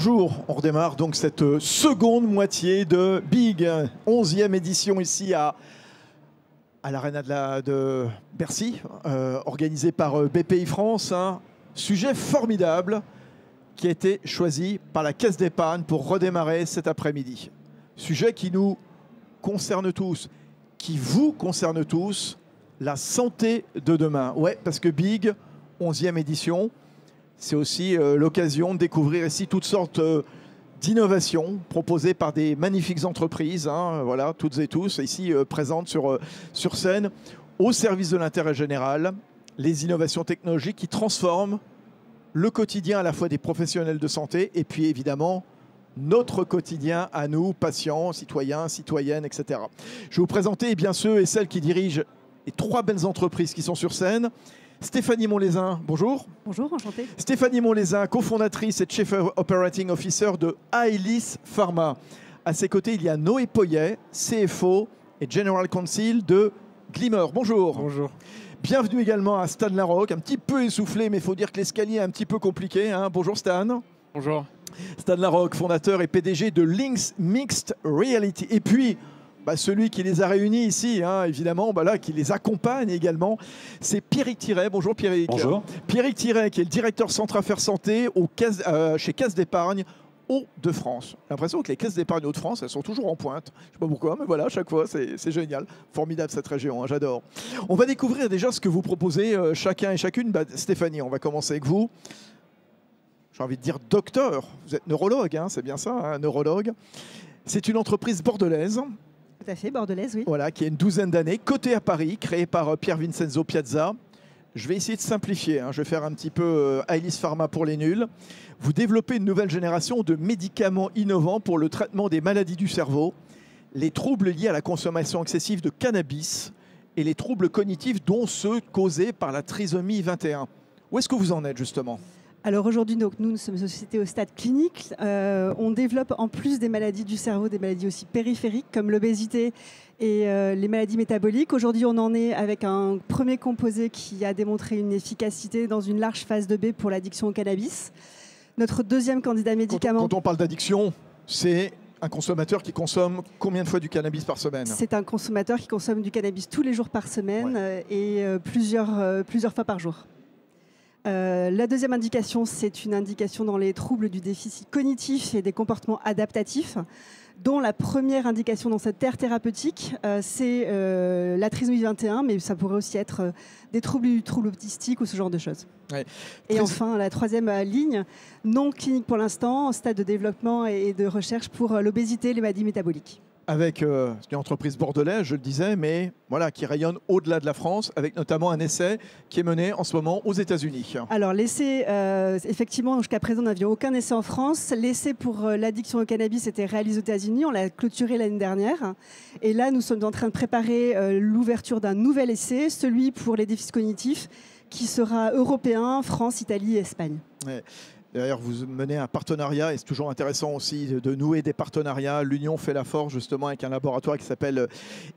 Bonjour, on redémarre donc cette seconde moitié de Big, 11e édition ici à l'Arena de Bercy, organisée par BPI France. Un sujet formidable qui a été choisi par la Caisse d'épargne pour redémarrer cet après-midi. Sujet qui nous concerne tous, qui vous concerne tous, la santé de demain. Ouais, parce que Big, 11e édition, c'est aussi l'occasion de découvrir ici toutes sortes d'innovations proposées par des magnifiques entreprises, hein, voilà, toutes et tous, ici présentes sur scène, au service de l'intérêt général, les innovations technologiques qui transforment le quotidien à la fois des professionnels de santé et puis évidemment notre quotidien à nous, patients, citoyens, citoyennes, etc. Je vais vous présenter bien ceux et celles qui dirigent les 3 belles entreprises qui sont sur scène. Stéphanie Montlezin, bonjour. Bonjour, enchantée. Stéphanie Montlezin, cofondatrice et Chief Operating Officer de Aelis Pharma. À ses côtés, il y a Noé Poyet, CFO et General Counsel de Glimmer. Bonjour. Bonjour. Bienvenue également à Stan Larocque, un petit peu essoufflé, mais il faut dire que l'escalier est un petit peu compliqué, hein. Bonjour Stan. Bonjour. Stan Larocque, fondateur et PDG de Lynx Mixed Reality. Et puis, celui qui les a réunis ici, hein, évidemment, là, qui les accompagne également, c'est Pierrick Thiret. Bonjour Pierrick. Bonjour. Pierrick Thiret, qui est le directeur centre affaires santé chez Caisse d'épargne Hauts-de-France. J'ai l'impression que les caisses d'épargne Hauts-de-France, elles sont toujours en pointe. Je ne sais pas pourquoi, mais voilà, à chaque fois, c'est génial. Formidable cette région, hein, j'adore. On va découvrir déjà ce que vous proposez chacun et chacune. Stéphanie, on va commencer avec vous. J'ai envie de dire docteur. Vous êtes neurologue, hein, c'est bien ça, hein, neurologue. C'est une entreprise bordelaise. Tout à fait, bordelaise, oui. Voilà, qui a une 12aine d'années, cotée à Paris, créée par Pier Vincenzo Piazza. Je vais essayer de simplifier, hein. Je vais faire un petit peu Aelis Pharma pour les nuls. Vous développez une nouvelle génération de médicaments innovants pour le traitement des maladies du cerveau, les troubles liés à la consommation excessive de cannabis et les troubles cognitifs, dont ceux causés par la trisomie 21. Où est-ce que vous en êtes justement ? Alors aujourd'hui, nous sommes une société au stade clinique. On développe en plus des maladies du cerveau, des maladies aussi périphériques comme l'obésité et les maladies métaboliques. Aujourd'hui, on en est avec un premier composé qui a démontré une efficacité dans une large phase 2B pour l'addiction au cannabis. Notre deuxième candidat médicament... Quand on parle d'addiction, c'est un consommateur qui consomme combien de fois du cannabis par semaine ? C'est un consommateur qui consomme du cannabis tous les jours par semaine, ouais. Et plusieurs fois par jour. La deuxième indication, c'est une indication dans les troubles du déficit cognitif et des comportements adaptatifs, dont la première indication dans cette aire thérapeutique, c'est la trisomie 21, mais ça pourrait aussi être des troubles autistiques ou ce genre de choses. Ouais. Et enfin, la troisième ligne, non clinique pour l'instant, en stade de développement et de recherche pour l'obésité et les maladies métaboliques. Avec une entreprise bordelaise, je le disais, mais voilà, qui rayonne au-delà de la France, avec notamment un essai qui est mené en ce moment aux États-Unis. Alors l'essai, effectivement, jusqu'à présent, nous n'avions aucun essai en France. L'essai pour l'addiction au cannabis était réalisé aux États-Unis. On l'a clôturé l'année dernière. Et là, nous sommes en train de préparer l'ouverture d'un nouvel essai, celui pour les déficits cognitifs, qui sera européen, France, Italie et Espagne. Ouais. D'ailleurs, vous menez un partenariat et c'est toujours intéressant aussi de nouer des partenariats. L'Union fait la force justement avec un laboratoire qui s'appelle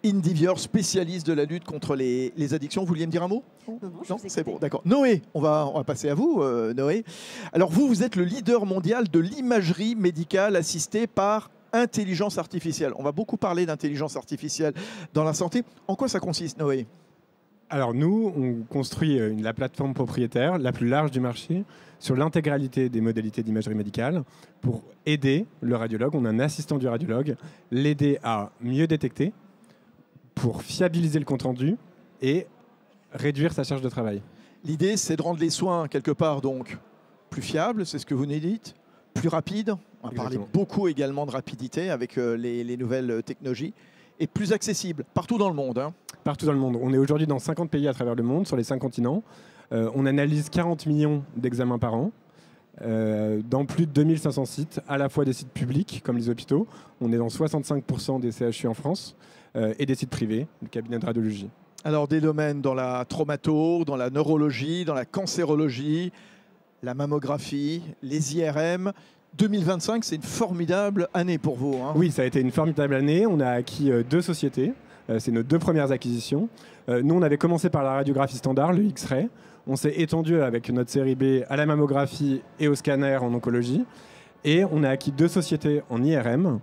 Indivior, spécialiste de la lutte contre les addictions. Vous vouliez me dire un mot ? Non, c'est bon, d'accord. Noé, on va passer à vous, Noé. Alors vous êtes le leader mondial de l'imagerie médicale assistée par intelligence artificielle. On va beaucoup parler d'intelligence artificielle dans la santé. En quoi ça consiste, Noé ? Alors nous, on construit la plateforme propriétaire la plus large du marché sur l'intégralité des modalités d'imagerie médicale pour aider le radiologue. On a un assistant du radiologue, l'aider à mieux détecter, pour fiabiliser le compte-rendu et réduire sa charge de travail. L'idée, c'est de rendre les soins, quelque part, donc, plus fiables, c'est ce que vous nous dites, plus rapides. On va parler beaucoup également de rapidité avec les nouvelles technologies. Et plus accessible, partout dans le monde. Hein. Partout dans le monde. On est aujourd'hui dans 50 pays à travers le monde, sur les 5 continents. On analyse 40 millions d'examens par an, dans plus de 2500 sites, à la fois des sites publics, comme les hôpitaux. On est dans 65% des CHU en France, et des sites privés, le cabinet de radiologie. Alors, des domaines dans la traumato, dans la neurologie, dans la cancérologie, la mammographie, les IRM... 2025, c'est une formidable année pour vous. Hein. Oui, ça a été une formidable année. On a acquis 2 sociétés. C'est nos 2 premières acquisitions. Nous, on avait commencé par la radiographie standard, le X-ray. On s'est étendu avec notre série B à la mammographie et au scanner en oncologie. Et on a acquis 2 sociétés en IRM,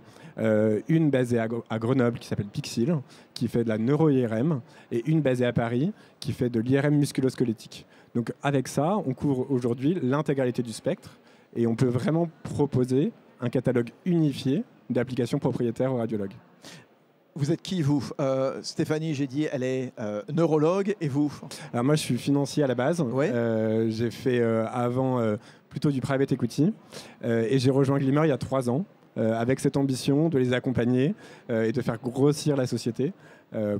une basée à Grenoble qui s'appelle Pixil, qui fait de la neuro-IRM, et une basée à Paris qui fait de l'IRM musculo-squelettique. Donc avec ça, on couvre aujourd'hui l'intégralité du spectre et on peut vraiment proposer un catalogue unifié d'applications propriétaires aux radiologues. Vous êtes qui, vous Stéphanie, j'ai dit, elle est neurologue, et vous? Alors moi, je suis financier à la base. Ouais. J'ai fait avant plutôt du private equity et j'ai rejoint Glimmer il y a 3 ans avec cette ambition de les accompagner et de faire grossir la société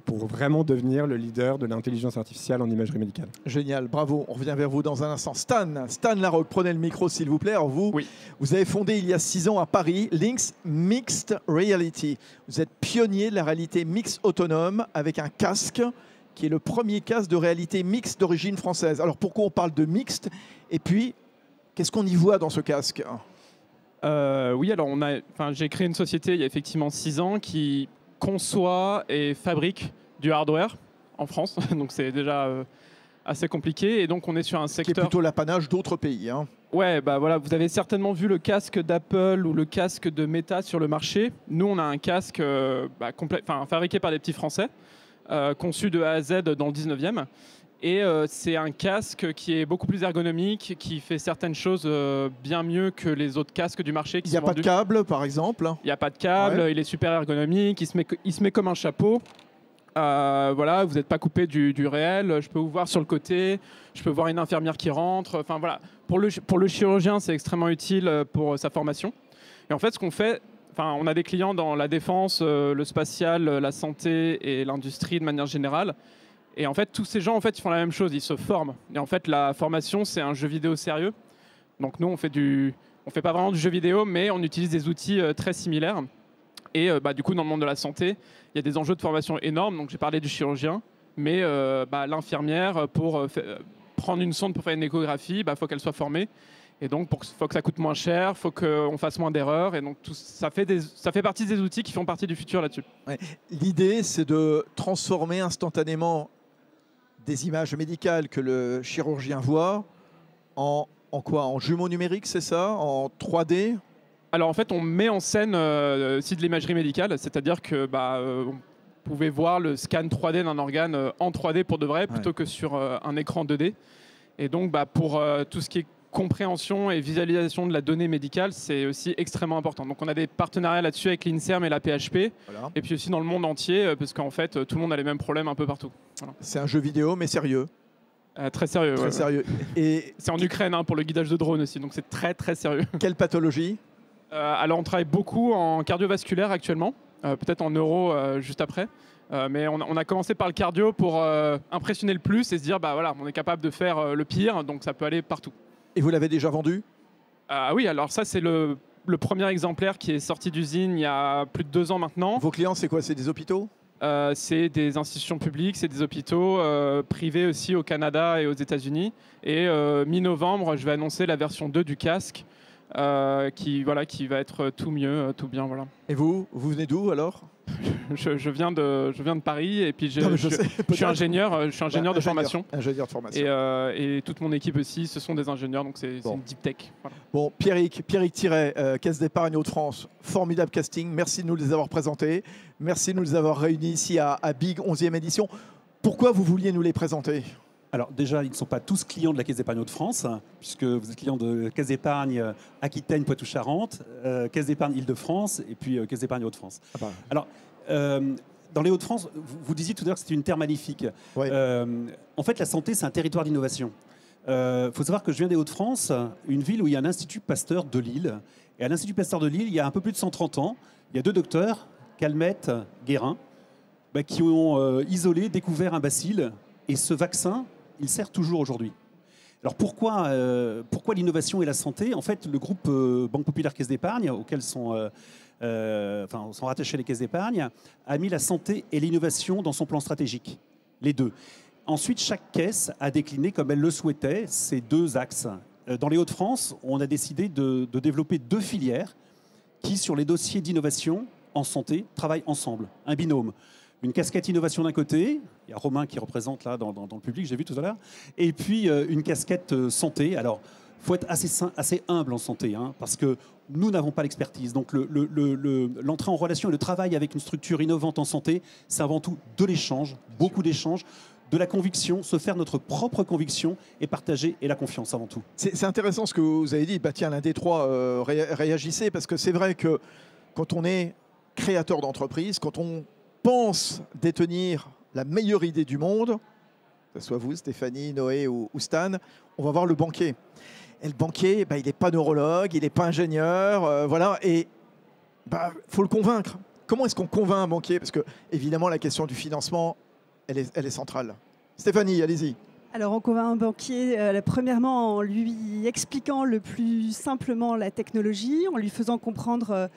pour vraiment devenir le leader de l'intelligence artificielle en imagerie médicale. Génial, bravo. On revient vers vous dans un instant. Stan Larocque, prenez le micro s'il vous plaît. Alors vous, Oui. vous avez fondé il y a 6 ans à Paris Lynx Mixed Reality. Vous êtes pionnier de la réalité mixte autonome avec un casque qui est le premier casque de réalité mixte d'origine française. Alors pourquoi on parle de mixte? Et puis, qu'est-ce qu'on y voit dans ce casque? Oui, alors j'ai créé une société il y a effectivement 6 ans qui conçoit et fabrique du hardware en France. Donc c'est déjà assez compliqué. Et donc on est sur un Qui est secteur... plutôt l'apanage d'autres pays. Hein. Ouais, bah voilà, vous avez certainement vu le casque d'Apple ou le casque de Meta sur le marché. Nous, on a un casque fabriqué par des petits Français, conçu de A à Z dans le 19e. Et c'est un casque qui est beaucoup plus ergonomique, qui fait certaines choses bien mieux que les autres casques du marché. Il n'y a pas de câble, par exemple? Il n'y a pas de câble, Ouais. il est super ergonomique, il se met comme un chapeau. Voilà, vous n'êtes pas coupé du réel. Je peux vous voir sur le côté, je peux voir une infirmière qui rentre. Enfin voilà, pour le chirurgien, c'est extrêmement utile pour sa formation. Et en fait, ce qu'on fait, on a des clients dans la défense, le spatial, la santé et l'industrie de manière générale. Et en fait, tous ces gens, ils font la même chose, ils se forment. Et en fait, la formation, c'est un jeu vidéo sérieux. Donc nous, on fait pas vraiment du jeu vidéo, mais on utilise des outils très similaires. Et du coup, dans le monde de la santé, il y a des enjeux de formation énormes. Donc j'ai parlé du chirurgien, mais l'infirmière, pour prendre une sonde pour faire une échographie, faut qu'elle soit formée. Et donc, il faut que ça coûte moins cher, il faut qu'on fasse moins d'erreurs. Et donc, ça fait partie des outils qui font partie du futur là-dessus. Ouais. L'idée, c'est de transformer instantanément des images médicales que le chirurgien voit en quoi? En jumeaux numériques, c'est ça? En 3D? Alors en fait, on met en scène aussi de l'imagerie médicale, c'est-à-dire que vous pouvez voir le scan 3D d'un organe en 3D pour de vrai, plutôt que sur un écran 2D. Et donc pour tout ce qui est compréhension et visualisation de la donnée médicale, c'est aussi extrêmement important. Donc on a des partenariats là-dessus avec l'INSERM et la PHP, Voilà. et puis aussi dans le monde entier, parce qu'en fait, tout le monde a les mêmes problèmes un peu partout. Voilà. C'est un jeu vidéo, mais sérieux. Très sérieux. Très ouais. sérieux. Et C'est en Ukraine pour le guidage de drone aussi, donc c'est très très sérieux. quelle pathologie? Alors on travaille beaucoup en cardiovasculaire actuellement, peut-être en neuro juste après. Mais on a commencé par le cardio pour impressionner le plus et se dire on est capable de faire le pire, donc ça peut aller partout. Et vous l'avez déjà vendu? Oui, alors ça c'est le premier exemplaire qui est sorti d'usine il y a plus de 2 ans maintenant. Vos clients, c'est quoi? C'est des hôpitaux? C'est des institutions publiques, c'est des hôpitaux privés aussi au Canada et aux États-Unis. Et mi-novembre, je vais annoncer la version 2 du casque qui va être tout mieux, tout bien. Voilà. Et vous venez d'où alors? je viens de Paris et puis je suis ingénieur de formation. Ingénieur de formation. Et toute mon équipe aussi, ce sont des ingénieurs, donc c'est une deep tech. Voilà. Bon, Pierrick Thiré, Caisse d'épargne Hauts-de-France, formidable casting. Merci de nous les avoir présentés. Merci de nous les avoir réunis ici à Big 11e édition. Pourquoi vous vouliez nous les présenter? Alors déjà, ils ne sont pas tous clients de la Caisse d'épargne Hauts-de-France, puisque vous êtes client de Caisse d'épargne Aquitaine, Poitou-Charentes, Caisse d'épargne Île-de-France et puis Caisse d'épargne Hauts-de-France. Ah bah. Alors, dans les Hauts-de-France, vous disiez tout à l'heure que c'était une terre magnifique. Ouais. En fait, la santé, c'est un territoire d'innovation. Il faut savoir que je viens des Hauts-de-France, une ville où il y a un institut Pasteur de Lille. Et à l'Institut Pasteur de Lille, il y a un peu plus de 130 ans, il y a 2 docteurs, Calmette, Guérin, qui ont isolé, découvert un bacille. Et ce vaccin, il sert toujours aujourd'hui. Alors pourquoi l'innovation et la santé? En fait, le groupe Banque Populaire Caisse d'Épargne, auquel sont rattachées les caisses d'épargne, a mis la santé et l'innovation dans son plan stratégique, les deux. Ensuite, chaque caisse a décliné, comme elle le souhaitait, ces 2 axes. Dans les Hauts-de-France, on a décidé de développer 2 filières qui, sur les dossiers d'innovation en santé, travaillent ensemble, un binôme. Une casquette innovation d'un côté, il y a Romain qui représente là dans le public, j'ai vu tout à l'heure, et puis une casquette santé. Alors, faut être assez humble en santé, hein, parce que nous n'avons pas l'expertise. Donc l'entrée en relation et le travail avec une structure innovante en santé, c'est avant tout de l'échange, beaucoup d'échanges, de la conviction, se faire notre propre conviction et partager, et la confiance avant tout. C'est intéressant ce que vous avez dit. Bah, tiens, l'un des trois réagissez, parce que c'est vrai que quand on est créateur d'entreprise, quand on pense détenir la meilleure idée du monde, que ce soit vous, Stéphanie, Noé ou Stan, on va voir le banquier. Et le banquier, bah, il n'est pas neurologue, il n'est pas ingénieur, voilà, et bah, faut le convaincre. Comment est-ce qu'on convainc un banquier? Parce que, évidemment, la question du financement, elle est centrale. Stéphanie, allez-y. Alors, on convainc un banquier, premièrement, en lui expliquant le plus simplement la technologie, en lui faisant comprendre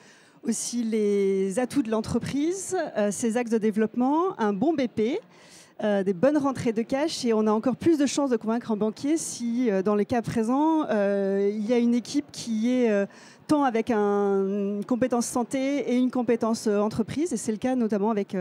aussi les atouts de l'entreprise, ses axes de développement, un bon BP, des bonnes rentrées de cash, et on a encore plus de chances de convaincre un banquier si, dans le cas présent, il y a une équipe qui est tant avec une compétence santé et une compétence entreprise, et c'est le cas notamment avec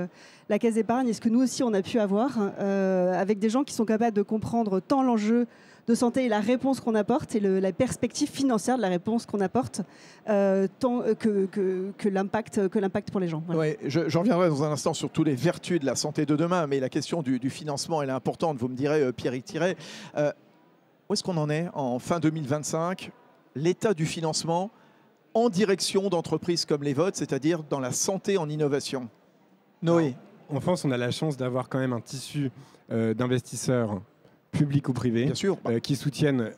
la Caisse d'épargne, et ce que nous aussi on a pu avoir, avec des gens qui sont capables de comprendre tant l'enjeu de santé et la réponse qu'on apporte, et la perspective financière de la réponse qu'on apporte, tant que l'impact pour les gens. Voilà. Ouais, j'en reviendrai dans un instant sur toutes les vertus de la santé de demain, mais la question du financement, elle est importante. Vous me direz, Pierrick Thiré, où est-ce qu'on en est en fin 2025? L'état du financement en direction d'entreprises comme les vôtres, c'est-à-dire dans la santé en innovation. Noé. En France, on a la chance d'avoir quand même un tissu d'investisseurs publics ou privés, Bien sûr. qui soutiennent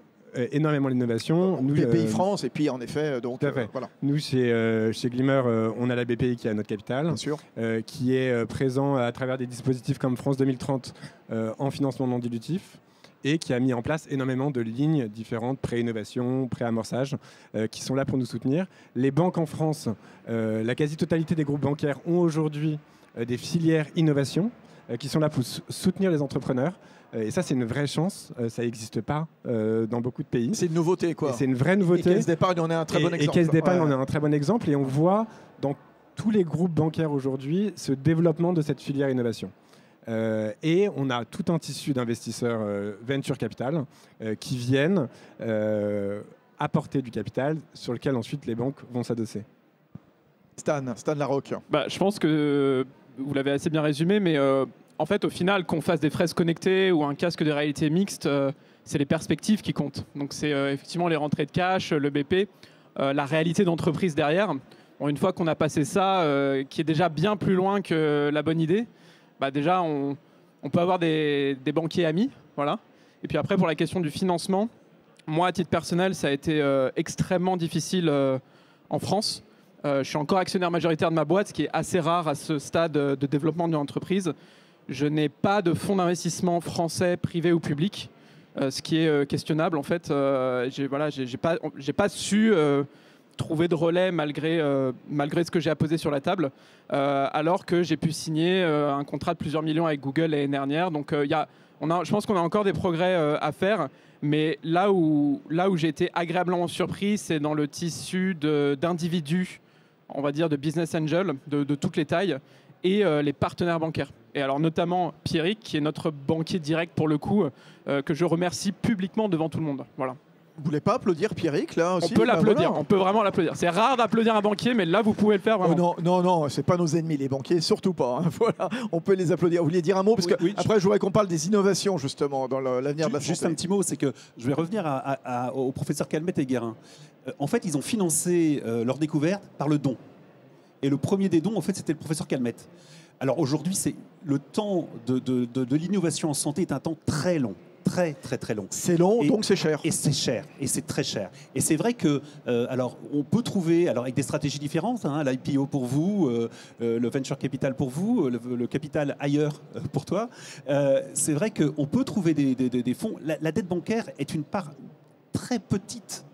énormément l'innovation. Nous, BPI France, et puis en effet, donc voilà. Nous, chez Glimmer, on a la BPI qui a notre capital, Bien sûr. qui est présent à travers des dispositifs comme France 2030 en financement non dilutif, et qui a mis en place énormément de lignes différentes, pré-innovation, pré-amorçage, qui sont là pour nous soutenir. Les banques en France, la quasi-totalité des groupes bancaires ont aujourd'hui des filières innovation qui sont là pour soutenir les entrepreneurs. Et ça, c'est une vraie chance. Ça n'existe pas dans beaucoup de pays. C'est une nouveauté, quoi. C'est une vraie nouveauté. Et Caisse d'épargne en est un très bon exemple. Et Caisse d'épargne en est un très bon exemple. Et on voit dans tous les groupes bancaires aujourd'hui ce développement de cette filière innovation. Et on a tout un tissu d'investisseurs venture capital qui viennent apporter du capital sur lequel ensuite les banques vont s'adosser. Stan Larocque. Bah, je pense que vous l'avez assez bien résumé, mais en fait, au final, qu'on fasse des fraises connectées ou un casque de réalité mixte, c'est les perspectives qui comptent. Donc c'est effectivement les rentrées de cash, le BP, la réalité d'entreprise derrière. Bon, une fois qu'on a passé ça, qui est déjà bien plus loin que la bonne idée, bah déjà on peut avoir des banquiers amis, voilà. Et puis après, pour la question du financement, moi à titre personnel, ça a été extrêmement difficile en France. Je suis encore actionnaire majoritaire de ma boîte, ce qui est assez rare à ce stade de développement d'une entreprise. Je n'ai pas de fonds d'investissement français, privé ou public, ce qui est questionnable en fait. J'ai pas su trouver de relais malgré ce que j'ai apposé sur la table, alors que j'ai pu signer un contrat de plusieurs millions avec Google l'année dernière. Donc je pense qu'on a encore des progrès à faire, mais là où j'ai été agréablement surpris, c'est dans le tissu d'individus, on va dire de business angels, de toutes les tailles, et les partenaires bancaires. Et alors notamment Pierrick, qui est notre banquier direct pour le coup, que je remercie publiquement devant tout le monde. Voilà. Vous voulez pas applaudir Pierrick là aussi? On peut l'applaudir, voilà. On peut vraiment l'applaudir. C'est rare d'applaudir un banquier, mais là vous pouvez le faire vraiment. Oh non, c'est pas nos ennemis les banquiers, surtout pas. Hein. Voilà, on peut les applaudir. Vous vouliez dire un mot parce que après je voudrais qu'on parle des innovations justement dans l'avenir de la santé. Juste un petit mot, c'est que je vais revenir au professeur Calmette et Guérin. En fait, ils ont financé leur découverte par le don. Et le premier des dons, en fait, c'était le professeur Calmette. Alors aujourd'hui, c'est le temps de l'innovation en santé est un temps très long. Très long. C'est long, donc c'est cher. Et c'est cher, et c'est très cher. Et c'est vrai que, alors, on peut trouver, alors avec des stratégies différentes, hein, l'IPO pour vous, le venture capital pour vous, le capital ailleurs pour toi. C'est vrai qu'on peut trouver des fonds. La dette bancaire est une part très petite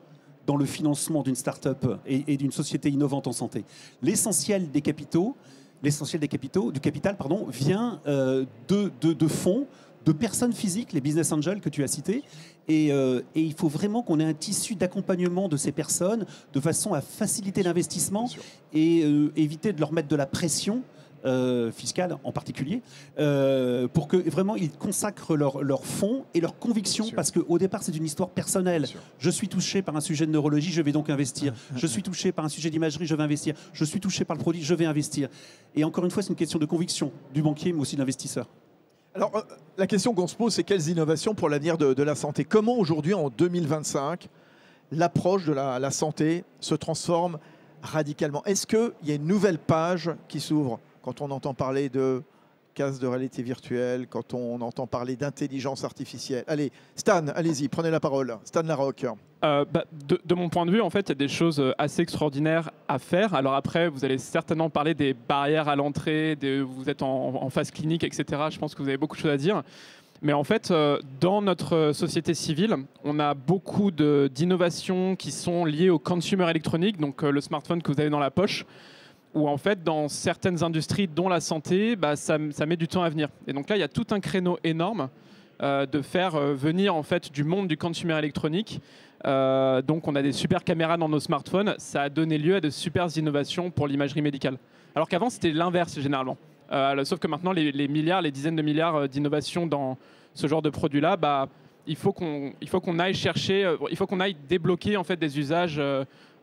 dans le financement d'une start-up et d'une société innovante en santé. L'essentiel des capitaux, du capital, vient de fonds, de personnes physiques, les business angels que tu as cités, et il faut vraiment qu'on ait un tissu d'accompagnement de ces personnes de façon à faciliter l'investissement et éviter de leur mettre de la pression fiscale en particulier, pour que vraiment ils consacrent leur fonds et leurs convictions, parce qu'au départ c'est une histoire personnelle. Je suis touché par un sujet de neurologie, je vais donc investir. Je suis touché par un sujet d'imagerie, je vais investir. Je suis touché par le produit, je vais investir. Et encore une fois, c'est une question de conviction du banquier, mais aussi de l'investisseur. Alors, la question qu'on se pose, c'est quelles innovations pour l'avenir de la santé? Comment aujourd'hui, en 2025, l'approche de la santé se transforme radicalement? Est-ce qu'il y a une nouvelle page qui s'ouvre quand on entend parler de casque de réalité virtuelle, quand on entend parler d'intelligence artificielle? Allez, Stan, allez-y, prenez la parole. Stan Larocque. De mon point de vue, en fait, il y a des choses assez extraordinaires à faire. Alors après, vous allez certainement parler des barrières à l'entrée, vous êtes en phase clinique, etc. Je pense que vous avez beaucoup de choses à dire. Mais en fait, dans notre société civile, on a beaucoup d'innovations qui sont liées au consumer électronique, donc le smartphone que vous avez dans la poche, où en fait, dans certaines industries, dont la santé, ça met du temps à venir. Et donc là, il y a tout un créneau énorme de faire venir en fait du monde du consumer électronique. Donc on a des super caméras dans nos smartphones. Ça a donné lieu à de super innovations pour l'imagerie médicale. Alors qu'avant, c'était l'inverse généralement. Sauf que maintenant, les dizaines de milliards d'innovations dans ce genre de produits-là, il faut qu'on aille chercher, il faut qu'on aille débloquer en fait des usages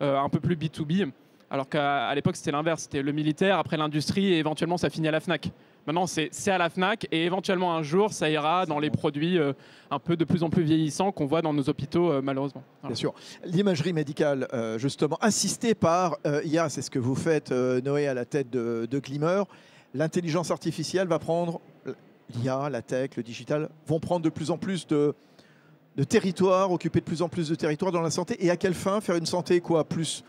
un peu plus B2B. Alors qu'à l'époque, c'était l'inverse. C'était le militaire, après l'industrie, et éventuellement, ça finit à la FNAC. Maintenant, c'est à la FNAC, et éventuellement, un jour, ça ira dans les produits un peu de plus en plus vieillissants qu'on voit dans nos hôpitaux, malheureusement. Voilà. Bien sûr. L'imagerie médicale, justement, assistée par IA, c'est ce que vous faites, Noé, à la tête de Glimmer. L'intelligence artificielle va prendre, l'IA, la tech, le digital, vont prendre de plus en plus de territoires, occuper de plus en plus de territoires dans la santé. Et à quelle fin? Faire une santé quoi? Plus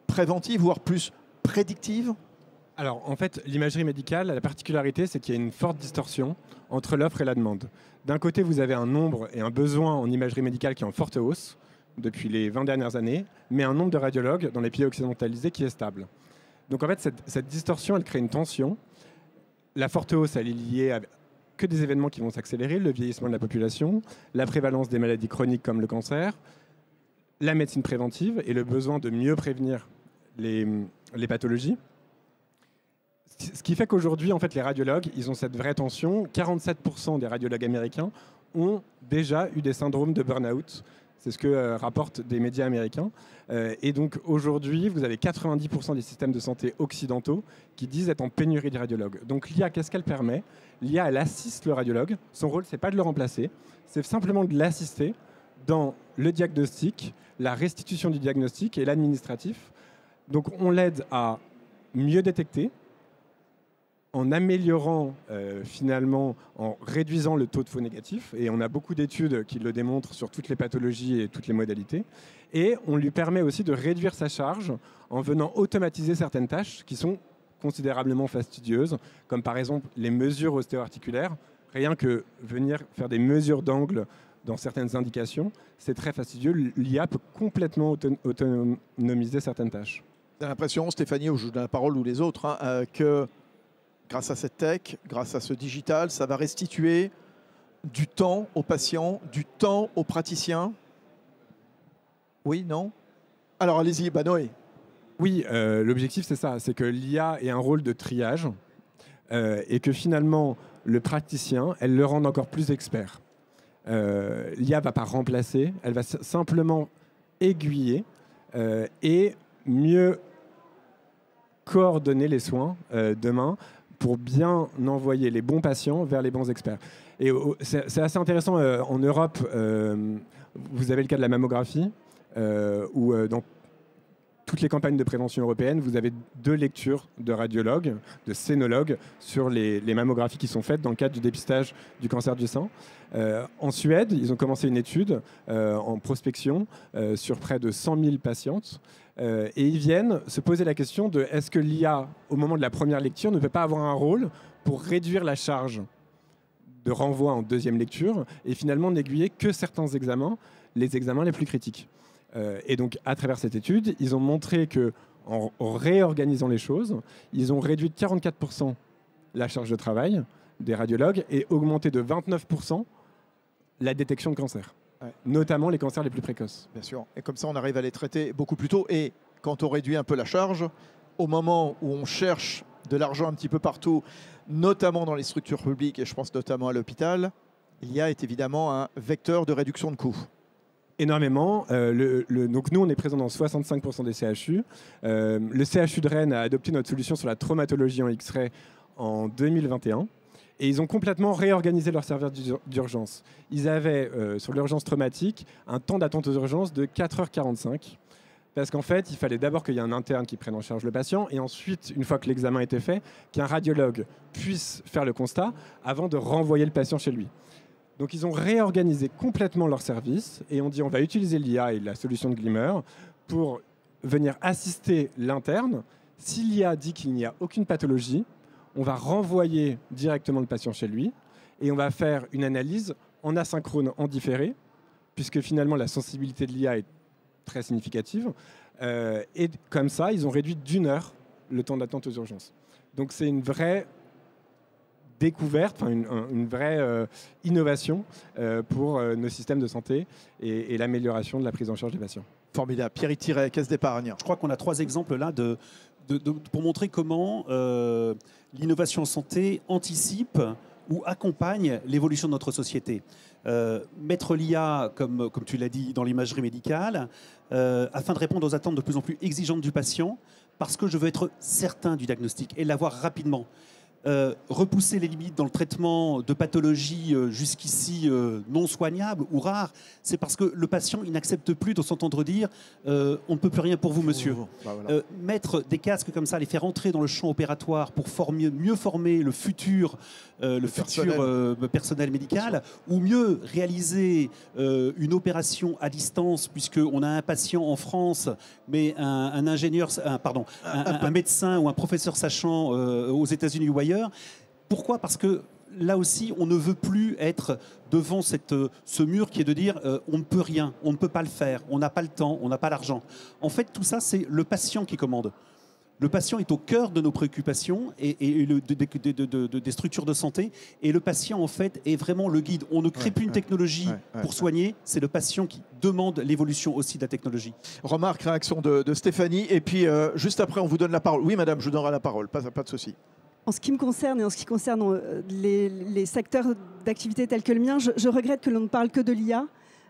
préventive, voire plus prédictive? Alors, en fait, l'imagerie médicale, la particularité, c'est qu'il y a une forte distorsion entre l'offre et la demande. D'un côté, vous avez un nombre et un besoin en imagerie médicale qui est en forte hausse depuis les 20 dernières années, mais un nombre de radiologues dans les pays occidentalisés qui est stable. Donc, en fait, cette distorsion, elle crée une tension. La forte hausse, elle est liée à que des événements qui vont s'accélérer, le vieillissement de la population, la prévalence des maladies chroniques comme le cancer, la médecine préventive et le besoin de mieux prévenir les pathologies. Ce qui fait qu'aujourd'hui, en fait, les radiologues, ils ont cette vraie tension. 47% des radiologues américains ont déjà eu des syndromes de burn-out. C'est ce que rapportent des médias américains. Et donc aujourd'hui, vous avez 90% des systèmes de santé occidentaux qui disent être en pénurie de radiologues. Donc l'IA, qu'est-ce qu'elle permet? L'IA, elle assiste le radiologue. Son rôle, c'est pas de le remplacer, c'est simplement de l'assister dans le diagnostic, la restitution du diagnostic et l'administratif. Donc on l'aide à mieux détecter, en améliorant finalement, en réduisant le taux de faux négatifs, et on a beaucoup d'études qui le démontrent sur toutes les pathologies et toutes les modalités, et on lui permet aussi de réduire sa charge en venant automatiser certaines tâches qui sont considérablement fastidieuses, comme par exemple les mesures ostéo-articulaires. Rien que venir faire des mesures d'angle dans certaines indications, c'est très fastidieux. L'IA peut complètement autonomiser certaines tâches. J'ai l'impression, Stéphanie, où je donne la parole ou les autres, que grâce à cette tech, grâce à ce digital, ça va restituer du temps aux patients, du temps aux praticiens. Oui, non? Alors allez-y, Noé. Oui, l'objectif c'est ça, c'est que l'IA ait un rôle de triage et que finalement le praticien, elle le rende encore plus expert. L'IA ne va pas remplacer, elle va simplement aiguiller et mieux coordonner les soins demain pour bien envoyer les bons patients vers les bons experts. Et c'est assez intéressant, en Europe, vous avez le cas de la mammographie, où dans toutes les campagnes de prévention européennes, vous avez 2 lectures de radiologues, de scénologues, sur les mammographies qui sont faites dans le cadre du dépistage du cancer du sein. En Suède, ils ont commencé une étude en prospection sur près de 100 000 patientes. Et ils viennent se poser la question de est-ce que l'IA, au moment de la première lecture, ne peut pas avoir un rôle pour réduire la charge de renvoi en deuxième lecture et finalement n'aiguiller que certains examens, les examens les plus critiques. Et donc, à travers cette étude, ils ont montré qu'en réorganisant les choses, ils ont réduit de 44% la charge de travail des radiologues et augmenté de 29% la détection de cancer. Ouais. Notamment les cancers les plus précoces. Bien sûr. Et comme ça, on arrive à les traiter beaucoup plus tôt. Et quand on réduit un peu la charge, au moment où on cherche de l'argent un petit peu partout, notamment dans les structures publiques, et je pense notamment à l'hôpital, l'IA est évidemment un vecteur de réduction de coûts. Énormément. Donc nous, on est présent dans 65% des CHU. Le CHU de Rennes a adopté notre solution sur la traumatologie en X-ray en 2021. Et ils ont complètement réorganisé leur service d'urgence. Ils avaient, sur l'urgence traumatique, un temps d'attente aux urgences de 4h45. Parce qu'en fait, il fallait d'abord qu'il y ait un interne qui prenne en charge le patient, et ensuite, une fois que l'examen était fait, qu'un radiologue puisse faire le constat avant de renvoyer le patient chez lui. Donc ils ont réorganisé complètement leur service, et on dit on va utiliser l'IA et la solution de Glimmer pour venir assister l'interne. Si l'IA dit qu'il n'y a aucune pathologie, on va renvoyer directement le patient chez lui et on va faire une analyse en asynchrone, en différé, puisque finalement la sensibilité de l'IA est très significative. Et comme ça, ils ont réduit d'1 heure le temps d'attente aux urgences. Donc c'est une vraie découverte, une vraie innovation pour nos systèmes de santé et l'amélioration de la prise en charge des patients. Formidable. Pierre Thiret, Caisse d'épargne. Je crois qu'on a 3 exemples là pour montrer comment l'innovation en santé anticipe ou accompagne l'évolution de notre société. Mettre l'IA, comme tu l'as dit, dans l'imagerie médicale, afin de répondre aux attentes de plus en plus exigeantes du patient, parce que je veux être certain du diagnostic et l'avoir rapidement. Repousser les limites dans le traitement de pathologies jusqu'ici non soignables ou rares, c'est parce que le patient il n'accepte plus de s'entendre dire on ne peut plus rien pour vous, monsieur. Voilà. Mettre des casques comme ça, les faire entrer dans le champ opératoire pour mieux former le futur personnel médical, ou mieux réaliser une opération à distance, puisqu'on a un patient en France, mais un médecin ou un professeur sachant aux États-Unis ou ailleurs. Pourquoi ? Parce que là aussi, on ne veut plus être devant ce mur qui est de dire on ne peut rien, on ne peut pas le faire, on n'a pas le temps, on n'a pas l'argent. En fait, tout ça, c'est le patient qui commande. Le patient est au cœur de nos préoccupations et des structures de santé. Et le patient, en fait, est vraiment le guide. On ne crée plus une technologie pour soigner. C'est le patient qui demande l'évolution aussi de la technologie. Remarque, réaction de Stéphanie. Et puis, juste après, on vous donne la parole. Oui, madame, je vous donnerai la parole. Pas de souci. En ce qui me concerne et en ce qui concerne les secteurs d'activité tels que le mien, je regrette que l'on ne parle que de l'IA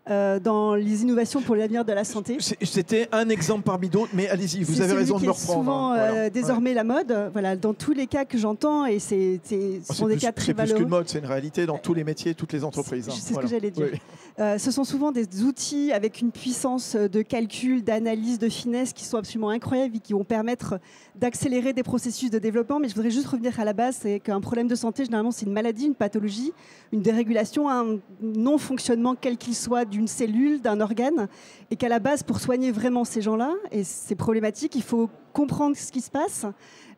dans les innovations pour l'avenir de la santé. C'était un exemple parmi d'autres, mais allez-y, vous avez raison de me reprendre. C'est souvent désormais la mode, voilà, dans tous les cas que j'entends, et ce sont des cas très valeureux. C'est plus qu'une mode, c'est une réalité dans tous les métiers, toutes les entreprises. C'est ce que j'allais dire. Oui. Ce sont souvent des outils avec une puissance de calcul, d'analyse, de finesse qui sont absolument incroyables et qui vont permettre d'accélérer des processus de développement. Mais je voudrais juste revenir à la base, c'est qu'un problème de santé, généralement, c'est une maladie, une pathologie, une dérégulation, un non-fonctionnement quel qu'il soit d'une cellule, d'un organe, et qu'à la base, pour soigner vraiment ces gens-là et ces problématiques, il faut comprendre ce qui se passe.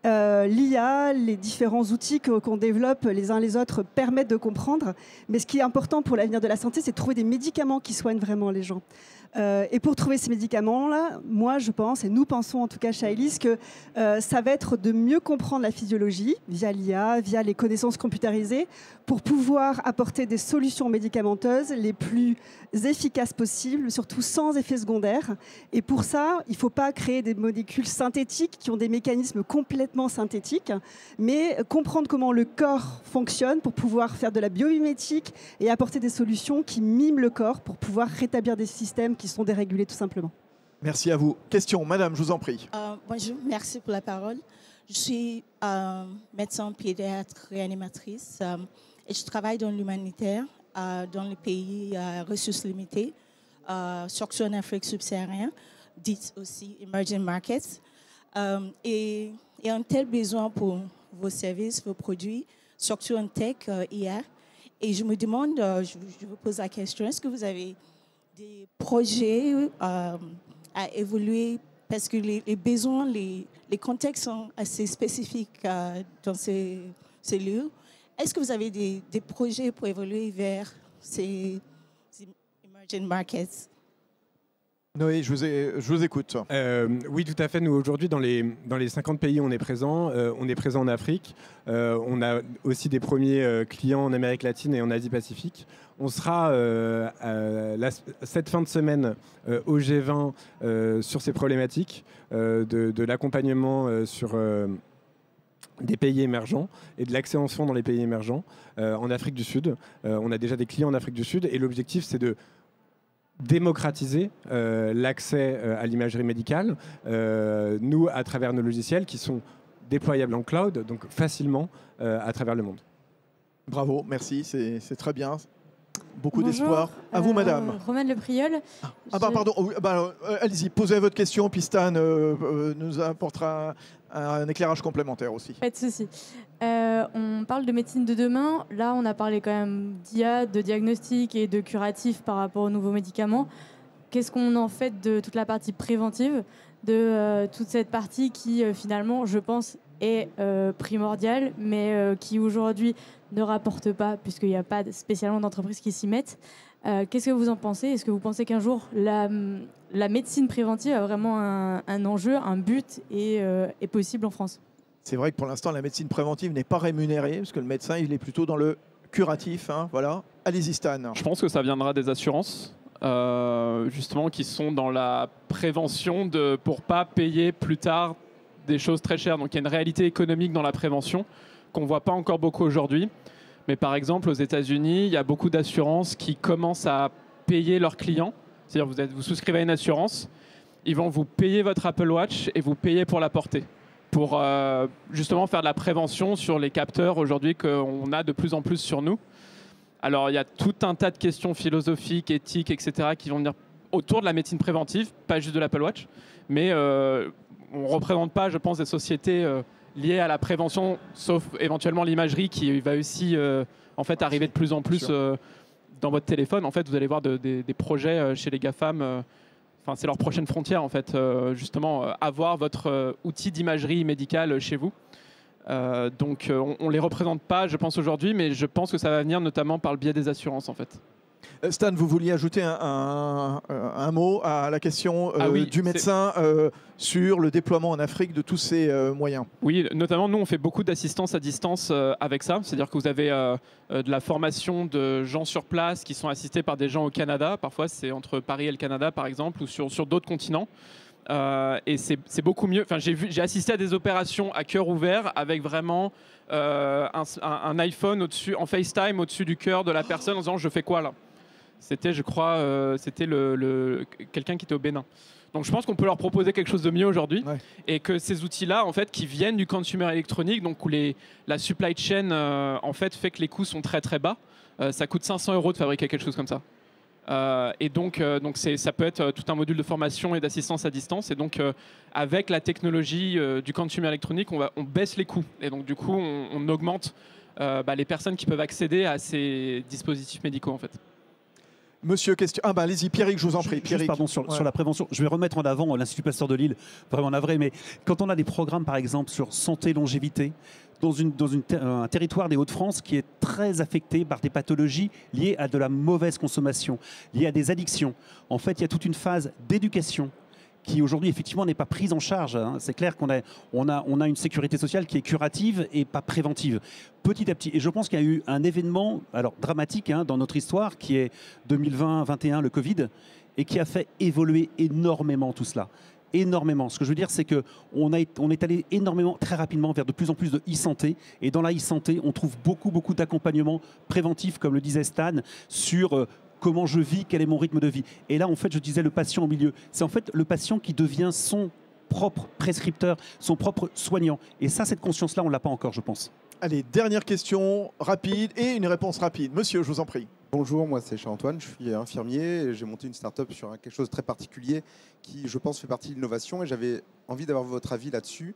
L'IA, les différents outils qu'on développe les uns les autres permettent de comprendre. Mais ce qui est important pour l'avenir de la santé, c'est de trouver des médicaments qui soignent vraiment les gens. Et pour trouver ces médicaments-là, moi je pense, et nous pensons en tout cas chez Aelis, que ça va être de mieux comprendre la physiologie via l'IA, via les connaissances computérisées, pour pouvoir apporter des solutions médicamenteuses les plus efficaces possibles, surtout sans effets secondaires. Et pour ça, il ne faut pas créer des molécules synthétiques qui ont des mécanismes complètement synthétiques, mais comprendre comment le corps fonctionne pour pouvoir faire de la biomimétique et apporter des solutions qui miment le corps pour pouvoir rétablir des systèmes qui sont dérégulés tout simplement. Merci à vous. Question, madame, je vous en prie. Bonjour, merci pour la parole. Je suis médecin pédiatre réanimatrice et je travaille dans l'humanitaire dans les pays à ressources limitées, surtout en Afrique subsaharienne, dite aussi emerging markets. Et un tel besoin pour vos services, vos produits, surtout en tech, IA. Et je me demande, je vous pose la question, est-ce que vous avez des projets à évoluer parce que les besoins, les contextes sont assez spécifiques dans ces lieux. Est-ce que vous avez des projets pour évoluer vers ces emerging markets? Noé, je vous écoute. Oui, tout à fait. Nous, aujourd'hui, dans les 50 pays où on est présent en Afrique. On a aussi des premiers clients en Amérique latine et en Asie-Pacifique. On sera cette fin de semaine au G20 sur ces problématiques de l'accompagnement sur des pays émergents et de l'accès en fonds dans les pays émergents. En Afrique du Sud, on a déjà des clients en Afrique du Sud et l'objectif c'est de démocratiser l'accès à l'imagerie médicale, nous à travers nos logiciels qui sont déployables en cloud, donc facilement à travers le monde. Bravo, merci, c'est très bien. Beaucoup Bonjour, d'espoir. À vous, madame. Romane Le Priol. Pardon. Oui, allez-y, posez votre question, puis Stan nous apportera un éclairage complémentaire aussi. Pas de souci. On parle de médecine de demain. Là, on a parlé quand même d'IA, de diagnostic et de curatif par rapport aux nouveaux médicaments. Qu'est-ce qu'on en fait de toute la partie préventive, de toute cette partie qui, finalement, je pense, est primordiale, mais qui aujourd'hui ne rapporte pas, puisqu'il n'y a pas spécialement d'entreprises qui s'y mettent. Qu'est-ce que vous en pensez? Est-ce que vous pensez qu'un jour, la médecine préventive a vraiment un enjeu, un but et est possible en France? C'est vrai que pour l'instant, la médecine préventive n'est pas rémunérée, parce que le médecin, il est plutôt dans le curatif. Voilà. Allez-y, Stan. Je pense que ça viendra des assurances, justement, qui sont dans la prévention pour ne pas payer plus tard des choses très chères. Donc il y a une réalité économique dans la prévention qu'on ne voit pas encore beaucoup aujourd'hui. Mais par exemple, aux États-Unis, il y a beaucoup d'assurances qui commencent à payer leurs clients. C'est-à-dire vous souscrivez à une assurance, ils vont vous payer votre Apple Watch et vous payer pour la porter. Pour justement faire de la prévention sur les capteurs aujourd'hui qu'on a de plus en plus sur nous. Alors il y a tout un tas de questions philosophiques, éthiques, etc. qui vont venir autour de la médecine préventive, pas juste de l'Apple Watch. Mais on ne représente pas, je pense, des sociétés liées à la prévention, sauf éventuellement l'imagerie qui va aussi en fait, arriver de plus en plus dans votre téléphone. En fait, vous allez voir des projets chez les GAFAM. C'est leur prochaine frontière, en fait, justement, avoir votre outil d'imagerie médicale chez vous. Donc, on ne les représente pas, je pense, aujourd'hui, mais je pense que ça va venir notamment par le biais des assurances, en fait. Stan, vous vouliez ajouter un mot à la question du médecin sur le déploiement en Afrique de tous ces moyens? Oui, notamment nous on fait beaucoup d'assistance à distance avec ça, c'est-à-dire que vous avez de la formation de gens sur place qui sont assistés par des gens au Canada, parfois c'est entre Paris et le Canada par exemple, ou sur d'autres continents. Et c'est beaucoup mieux. Enfin, j'ai assisté à des opérations à cœur ouvert avec vraiment un iPhone au-dessus, en FaceTime au-dessus du cœur de la personne en disant je fais quoi là? C'était, je crois, quelqu'un qui était au Bénin. Donc je pense qu'on peut leur proposer quelque chose de mieux aujourd'hui, et que ces outils-là, en fait, qui viennent du consumer électronique, donc où la supply chain en fait que les coûts sont très très bas. Ça coûte 500 € de fabriquer quelque chose comme ça. Et donc ça peut être tout un module de formation et d'assistance à distance. Et donc avec la technologie du consumer électronique, on baisse les coûts. Et donc du coup, on augmente les personnes qui peuvent accéder à ces dispositifs médicaux en fait. Monsieur, question. Allez-y, Pierrick, je vous en prie. Juste, pardon, sur la prévention, je vais remettre en avant l'Institut Pasteur de Lille, vraiment navré, mais quand on a des programmes, par exemple, sur santé, longévité, dans un territoire des Hauts-de-France qui est très affecté par des pathologies liées à de la mauvaise consommation, liées à des addictions. En fait, il y a toute une phase d'éducation qui aujourd'hui effectivement n'est pas prise en charge. C'est clair qu'on a une sécurité sociale qui est curative et pas préventive. Petit à petit. Et je pense qu'il y a eu un événement dramatique dans notre histoire qui est 2020-21, le Covid, et qui a fait évoluer énormément tout cela. Énormément. Ce que je veux dire, c'est qu'on est allé énormément, très rapidement, vers de plus en plus de e-santé. Et dans la e-santé, on trouve beaucoup d'accompagnement préventif, comme le disait Stan, sur comment je vis, quel est mon rythme de vie. Et là, en fait, je disais le patient au milieu. C'est en fait le patient qui devient son propre prescripteur, son propre soignant. Et ça, cette conscience-là, on ne l'a pas encore, je pense. Allez, dernière question rapide et une réponse rapide. Monsieur, je vous en prie. Bonjour, moi c'est Charles-Antoine, je suis infirmier et j'ai monté une start-up sur quelque chose de très particulier qui, je pense, fait partie de l'innovation et j'avais envie d'avoir votre avis là-dessus.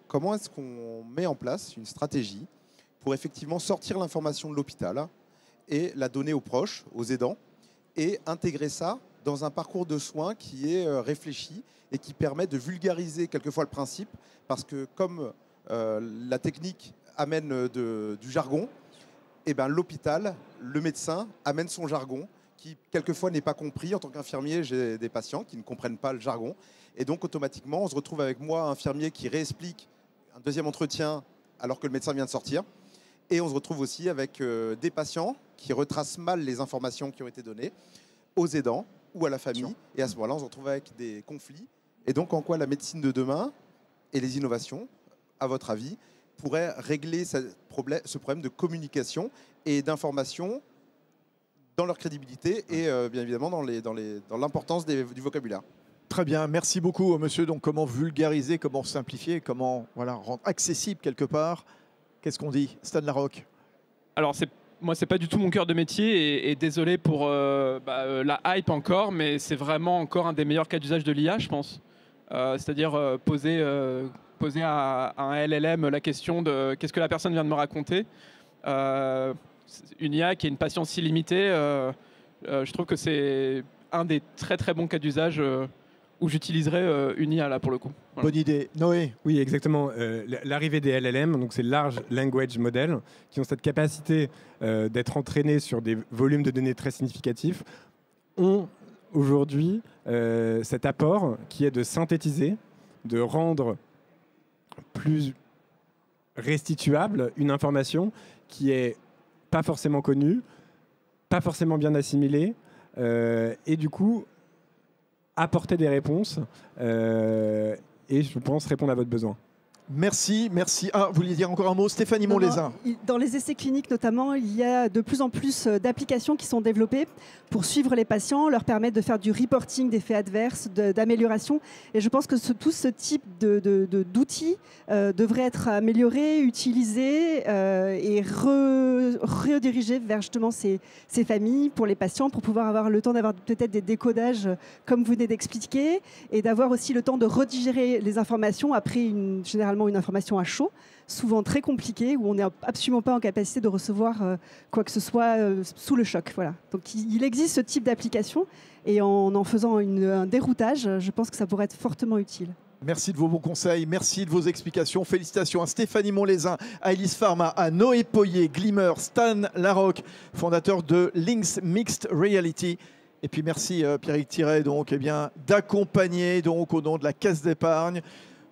Comment est-ce qu'on met en place une stratégie pour effectivement sortir l'information de l'hôpital et la donner aux proches, aux aidants, et intégrer ça dans un parcours de soins qui est réfléchi et qui permet de vulgariser quelquefois le principe, parce que comme la technique amène du jargon, et l'hôpital, le médecin, amène son jargon qui, quelquefois, n'est pas compris. En tant qu'infirmier, j'ai des patients qui ne comprennent pas le jargon. Et donc, automatiquement, on se retrouve avec moi, infirmier, qui réexplique un deuxième entretien alors que le médecin vient de sortir. Et on se retrouve aussi avec des patients qui retracent mal les informations qui ont été données aux aidants ou à la famille. Et à ce moment-là, on se retrouve avec des conflits. Et donc, en quoi la médecine de demain et les innovations, à votre avis, pourrait régler ce problème de communication et d'information dans leur crédibilité et bien évidemment dans l'importance du vocabulaire. Très bien, merci beaucoup monsieur. Donc comment vulgariser, comment simplifier, comment rendre accessible quelque part. Qu'est-ce qu'on dit, Stan Larocque? Alors moi, c'est pas du tout mon cœur de métier et désolé pour la hype encore, mais c'est vraiment encore un des meilleurs cas d'usage de l'IA, je pense. C'est-à-dire poser à un LLM la question de qu'est-ce que la personne vient de me raconter. Une IA qui a une patience illimitée, je trouve que c'est un des très très bons cas d'usage où j'utiliserais une IA là pour le coup. Voilà. Bonne idée. Noé? Oui, exactement. L'arrivée des LLM, donc c'est Large Language Model, qui ont cette capacité d'être entraînés sur des volumes de données très significatifs, ont aujourd'hui cet apport qui est de synthétiser, de rendre plus restituable une information qui est pas forcément connue, pas forcément bien assimilée, et du coup apporter des réponses et je pense répondre à votre besoin. Merci, merci. Ah, vous vouliez dire encore un mot, Stéphanie Montlezun? Dans les essais cliniques notamment, il y a de plus en plus d'applications qui sont développées pour suivre les patients, leur permettre de faire du reporting d'effets adverses, d'amélioration. Et je pense que tout ce type d'outils devrait être amélioré, utilisé et redirigé vers justement ces familles, pour les patients, pour pouvoir avoir le temps d'avoir peut-être des décodages comme vous venez d'expliquer et d'avoir aussi le temps de redigérer les informations après généralement une information à chaud, souvent très compliquée, où on n'est absolument pas en capacité de recevoir quoi que ce soit sous le choc. Voilà. Donc il existe ce type d'application et en faisant un déroutage, je pense que ça pourrait être fortement utile. Merci de vos bons conseils, merci de vos explications. Félicitations à Stéphanie Montlezun, à Elise Pharma, à Noé Poyer, Glimmer, Stan Larocque, fondateur de Lynx Mixed Reality. Et puis merci Pierrick Thiret d'accompagner au nom de la Caisse d'épargne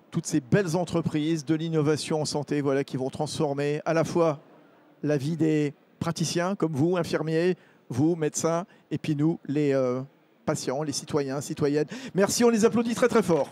toutes ces belles entreprises de l'innovation en santé qui vont transformer à la fois la vie des praticiens comme vous, infirmiers, vous, médecins, et puis nous, les patients, les citoyens, citoyennes. Merci, on les applaudit très très fort.